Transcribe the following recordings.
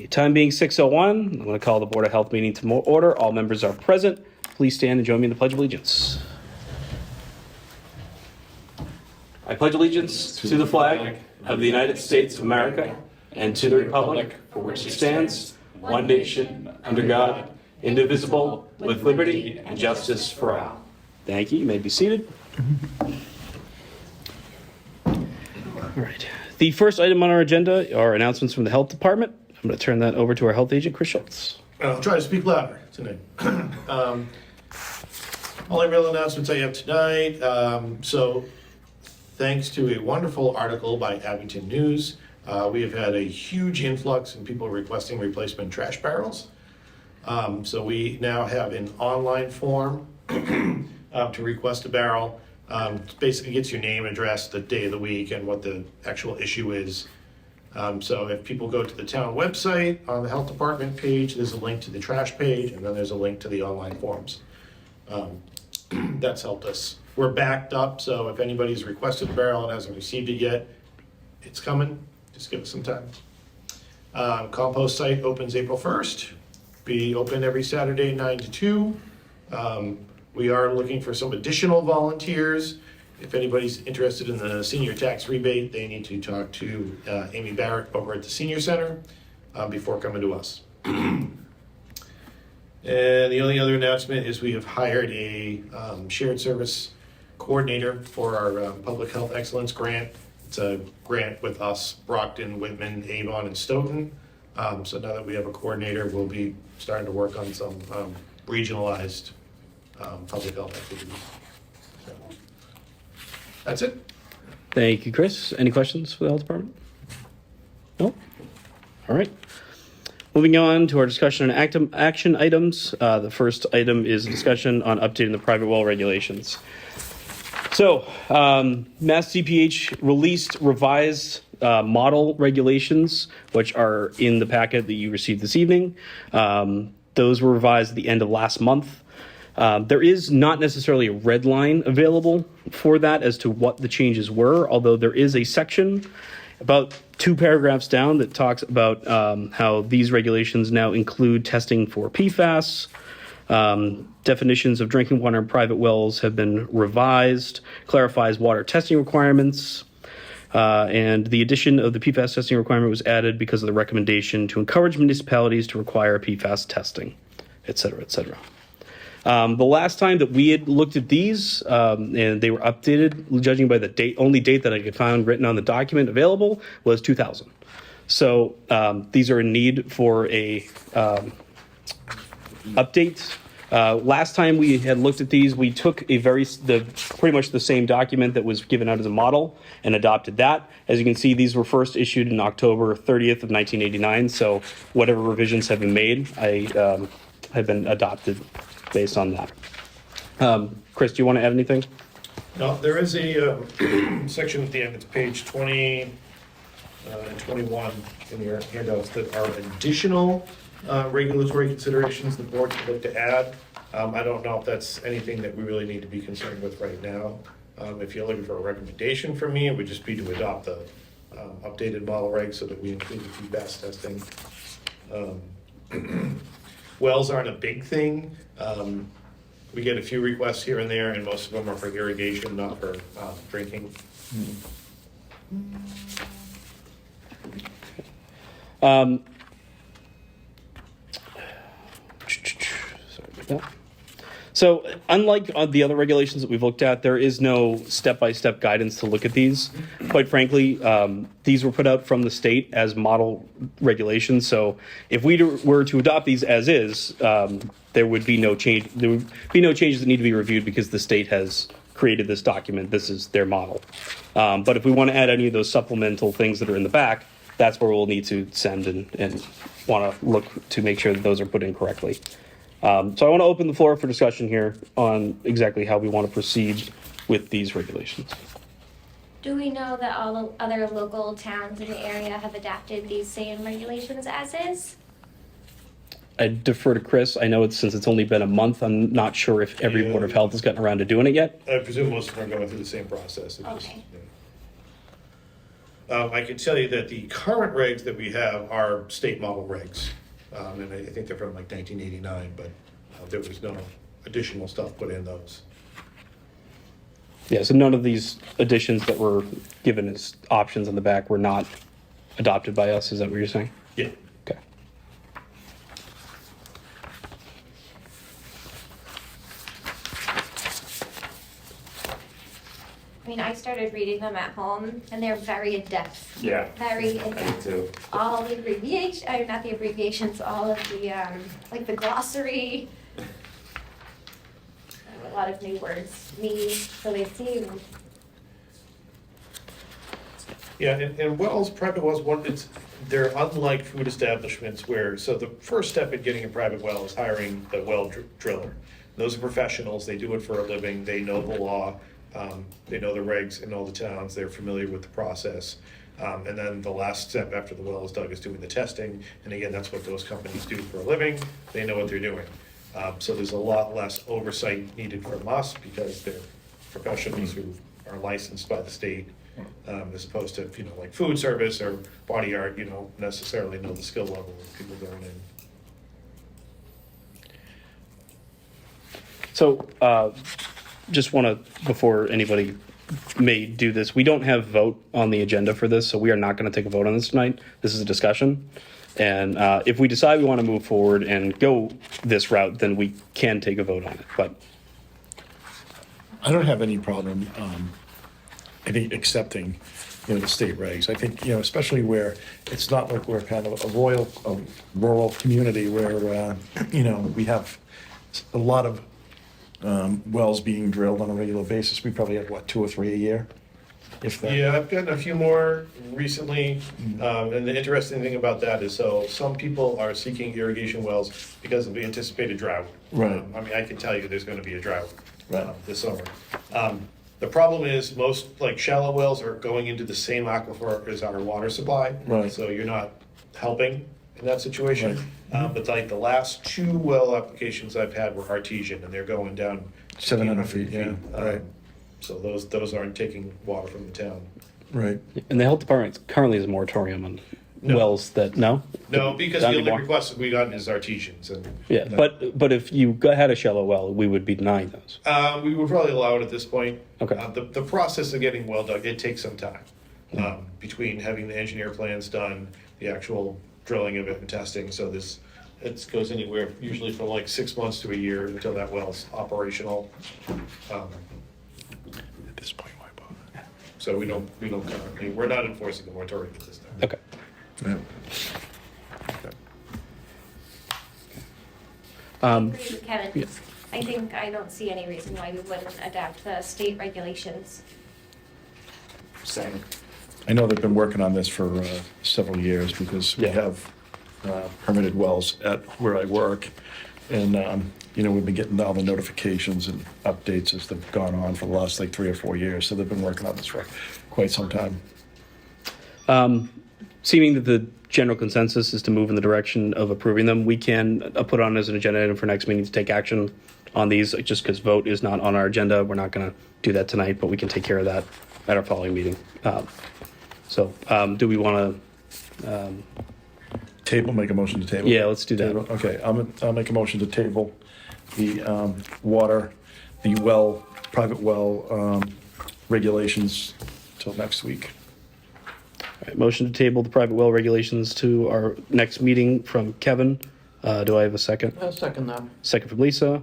Time being 6:01, I'm going to call the Board of Health meeting to order. All members are present. Please stand and join me in the Pledge of Allegiance. I pledge allegiance to the flag of the United States of America and to the republic for which it stands, one nation, under God, indivisible, with liberty and justice for all. Thank you. You may be seated. All right. The first item on our agenda are announcements from the Health Department. I'm going to turn that over to our health agent, Chris Schultz. I'll try to speak louder tonight. Only real announcements I have tonight. So thanks to a wonderful article by Abington News, we have had a huge influx in people requesting replacement trash barrels. So we now have an online form to request a barrel. It basically gets your name, address, the day of the week, and what the actual issue is. So if people go to the town website, on the health department page, there's a link to the trash page, and then there's a link to the online forms. That's helped us. We're backed up, so if anybody's requested a barrel and hasn't received it yet, it's coming. Just give us some time. Compost site opens April 1st. Be open every Saturday, 9 to 2. We are looking for some additional volunteers. If anybody's interested in the senior tax rebate, they need to talk to Amy Barrett over at the Senior Center before coming to us. And the only other announcement is we have hired a shared service coordinator for our Public Health Excellence Grant. It's a grant with us, Brockton, Whitman, Avon, and Stoughton. So now that we have a coordinator, we'll be starting to work on some regionalized public health activities. So. That's it. Thank you, Chris. Any questions for the health department? No? All right. Moving on to our discussion on action items. The first item is a discussion on updating the private well regulations. So, Mass DPH released revised model regulations, which are in the packet that you received this evening. Those were revised at the end of last month. There is not necessarily a red line available for that as to what the changes were, although there is a section about 2 paragraphs down that talks about how these regulations now include testing for PFAS. Definitions of drinking water in private wells have been revised, clarifies water testing requirements, and the addition of the PFAS testing requirement was added because of the recommendation to encourage municipalities to require PFAS testing, et cetera, et cetera. The last time that we had looked at these, and they were updated, judging by the only date that I could find written on the document available was 2000. So these are in need for a update. Last time we had looked at these, we took pretty much the same document that was given out as a model and adopted that. As you can see, these were first issued in October 30th of 1989. So whatever revisions have been made, have been adopted based on that. Chris, do you want to add anything? No, there is a section at the end, it's page 20 and 21 in your handouts that are additional regulatory considerations the board could look to add. I don't know if that's anything that we really need to be concerned with right now. If you're looking for a recommendation from me, it would just be to adopt the updated model reg so that we include the PFAS testing. Wells aren't a big thing. We get a few requests here and there, and most of them are for irrigation, not for drinking. Sorry about that. So unlike the other regulations that we've looked at, there is no step-by-step guidance to look at these. Quite frankly, these were put out from the state as model regulations. So if we were to adopt these as is, there would be no change. There would be no changes that need to be reviewed because the state has created this document. This is their model. But if we want to add any of those supplemental things that are in the back, that's where we'll need to send and want to look to make sure that those are put in correctly. So I want to open the floor for discussion here on exactly how we want to proceed with these regulations. Do we know that all other local towns in the area have adapted these same regulations as is? I defer to Chris. I know since it's only been a month, I'm not sure if every Board of Health has gotten around to doing it yet. I presume most of them are going through the same process. Okay. I can tell you that the current regs that we have are state model regs. And I think they're from like 1989, but there was no additional stuff put in those. Yeah, so none of these additions that were given as options on the back were not adopted by us, is that what you're saying? Yeah. Okay. I mean, I started reading them at home, and they're very in-depth. Yeah. Very I do in-depth. too. All the abbreviations, not the abbreviations, all of the, like the glossary. A lot of new words, so they seem, Yeah, and wells, private wells, they're unlike food establishments where, so the first step in getting a private well is hiring the well driller. Those are professionals, they do it for a living, they know the law, they know the regs in all the towns, they're familiar with the process. And then the last step after the well is dug is doing the testing, and again, that's what those companies do for a living, they know what they're doing. So there's a lot less oversight needed from us because they're professionals who are licensed by the state, as opposed to, like food service or body art, necessarily know the skill level of people going in. So, just want to, before anybody may do this, we don't have vote on the agenda for this, so we are not going to take a vote on this tonight. This is a discussion. And if we decide we want to move forward and go this route, then we can take a vote on it. But I don't have any problem, I think, accepting, the state regs. I think, especially where it's not like we're kind of a rural community where, we have a lot of wells being drilled on a regular basis. We probably have, 2 or 3 a year, if that. Yeah, I've gotten a few more recently, and the interesting thing about that is, so some people are seeking irrigation wells because of the anticipated drought. Right. I mean, I can tell you there's gonna be a drought Right. this summer. The problem is, most, like, shallow wells are going into the same aquifer as our water supply. Right. So you're not helping in that situation. But like, the last 2 well applications I've had were artesian, and they're going down 700 feet, yeah, right. So those aren't taking water from the town. Right. and the health department currently has a moratorium on No. wells that no. No, because Not the only anymore? requests we got is artesians, and Yeah, but if you had a shallow well, we would be denying those. we would probably allow it at this point. Okay. The process of getting well dug, it takes some time, between having the engineer plans done, the actual drilling of it and testing, so it goes anywhere, usually from like 6 months to a year until that well's operational. At this point, why bother? So we don't currently, we're not enforcing the moratorium at this time. Okay. Yeah. I agree with Kevin. I don't see any reason why we wouldn't adapt the state regulations. Same. I know they've been working on this for several years because we Yeah. have permitted wells at where I work. And, we've been getting all the notifications and updates as they've gone on for the last 3 or 4 years. So they've been working on this for quite some time. Seeming that the general consensus is to move in the direction of approving them, we can put on as an agenda item for next meeting to take action on these. Just because vote is not on our agenda, we're not going to do that tonight, but we can take care of that at our following meeting. Do we want to? Make a motion to table? Yeah, let's do that. Table. Okay, I'll make a motion to table the private well regulations till next week. All right, motion to table the private well regulations to our next meeting from Kevin. Do I have a second? I'll second that. Second from Lisa.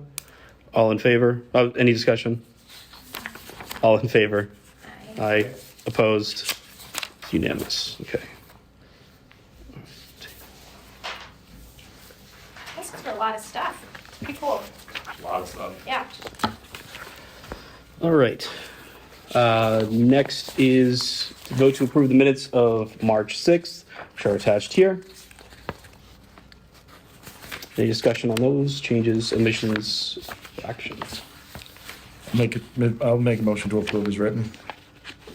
All in favor? Any discussion? All in favor? Aye. Opposed? Unanimous. Okay. This is a lot of stuff. Pretty cool. A lot of stuff. Yeah. All right. Next is to vote to approve the minutes of March 6th, which are attached here. Any discussion on those changes, omissions, actions? I'll make a motion to approve as written.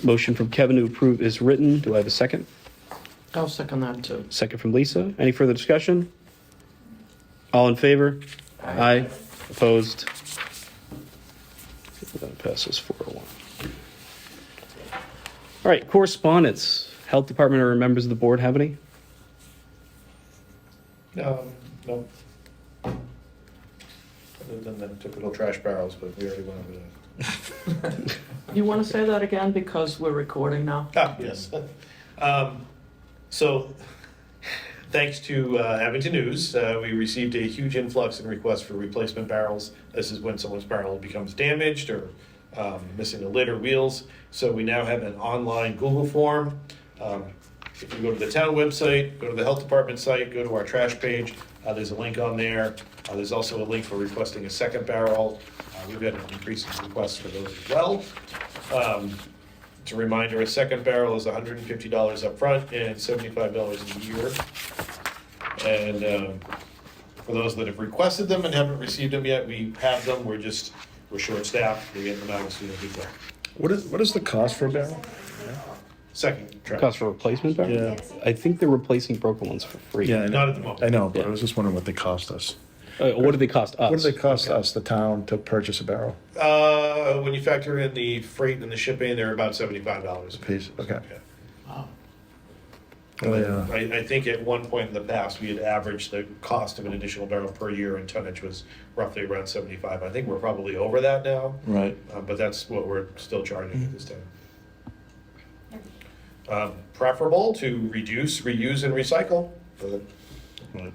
Motion from Kevin to approve is written. Do I have a second? I'll second that too. Second from Lisa. Any further discussion? All in favor? Aye. Opposed? That passes 4-1. All right, correspondence. Health Department or members of the board have any? No. Other than the typical trash barrels, but we already went over that. You want to say that again because we're recording now? Ah, yes. So, thanks to Abington News, we received a huge influx in requests for replacement barrels. This is when someone's barrel becomes damaged or missing a lid or wheels. So we now have an online Google form. If you go to the town website, go to the health department site, go to our trash page, there's a link on there. There's also a link for requesting a second barrel. We've got an increase in requests for those as well. It's a reminder, a second barrel is $150 up front and $75 a year. And for those that have requested them and haven't received them yet, we have them. We're short-staffed. We get them out as soon as we can. What is the cost for a barrel? Second trash. Cost for replacement barrel? Yeah. I think they're replacing broken ones for free. Yeah, Not at the moment. I know, but I Yeah. was just wondering what they cost us. What do they cost us? What do they cost us, the town, to purchase a barrel? When you factor in the freight and the shipping, they're about $75 a piece. Piece, okay. Yeah. Oh, yeah. I think at one point in the past, we had averaged the cost of an additional barrel per year and tonnage was roughly around 75. I think we're probably over that now, Right. but that's what we're still charging at this time. Preferable to reduce, reuse, and recycle. Right.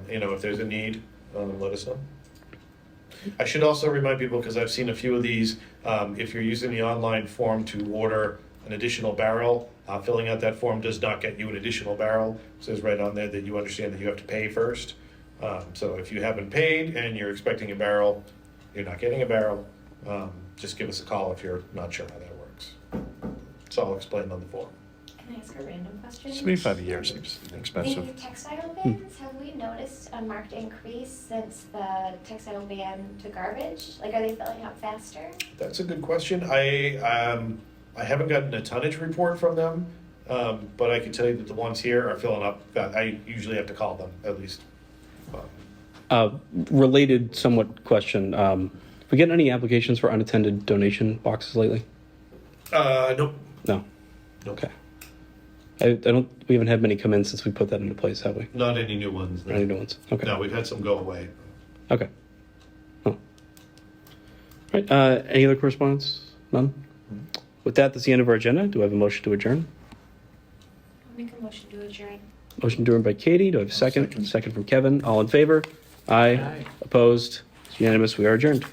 If there's a need, let us know. I should also remind people, because I've seen a few of these, if you're using the online form to order an additional barrel, filling out that form does not get you an additional barrel. It says right on there that you understand that you have to pay first. So if you haven't paid and you're expecting a barrel, you're not getting a barrel. Just give us a call if you're not sure how that works. It's all explained on the form. Can I ask a random question? 75 a year seems In expensive. textile bans, have we noticed a marked increase since the textile ban to garbage? Like, are they filling up faster? That's a good question. I haven't gotten a tonnage report from them, but I can tell you that the ones here are filling up. I usually have to call them at least. Related somewhat question. We get any applications for unattended donation boxes lately? Nope. No. Nope. Okay. I don't. We haven't had many come in since we put that into place, have we? Not any new ones. Any new ones? Okay. No, we've had some go away. Okay. Oh. All right. Any other correspondence? None. With that, that's the end of our agenda. Do I have a motion to adjourn? I'll make a motion to adjourn. Motion adjourned by Katie. Do I have a second? Second. Second from Kevin. All in favor? Aye. Aye. Opposed? It's unanimous. We are adjourned.